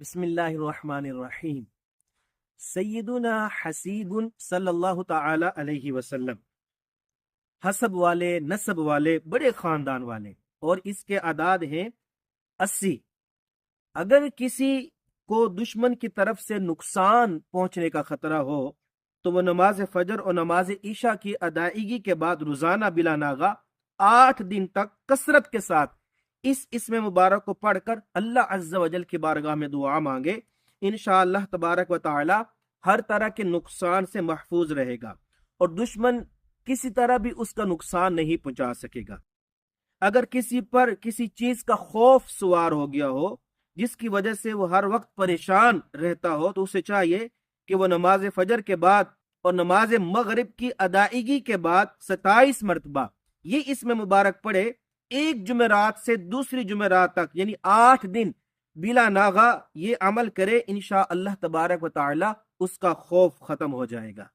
بسم اللہ الرحمن الرحیم۔ سیدنا حسیب صلی اللہ تعالی علیہ وسلم حسب والے، نسب والے، بڑے خاندان والے، اور اس کے اعداد ہیں 80۔ اگر کسی کو دشمن کی طرف سے نقصان پہنچنے کا خطرہ ہو تو وہ نماز فجر اور نماز عشاء کی ادائیگی کے بعد روزانہ بلا ناغہ 8 دن تک کثرت کے ساتھ اس اسم مبارک کو پڑھ کر اللہ عز و جل کی بارگاہ میں دعا مانگے، انشاءاللہ تبارک و تعالی ہر طرح کے نقصان سے محفوظ رہے گا اور دشمن کسی طرح بھی اس کا نقصان نہیں پہنچا سکے گا۔ اگر کسی پر کسی چیز کا خوف سوار ہو گیا ہو جس کی وجہ سے وہ ہر وقت پریشان رہتا ہو تو اسے چاہیے کہ وہ نماز فجر کے بعد اور نماز مغرب کی ادائیگی کے بعد 27 مرتبہ یہ اسم مبارک پڑھے، ایک جمعرات سے دوسری جمعرات تک، یعنی 8 دن بلا ناغہ یہ عمل کرے، انشاءاللہ تبارک و تعالی اس کا خوف ختم ہو جائے گا۔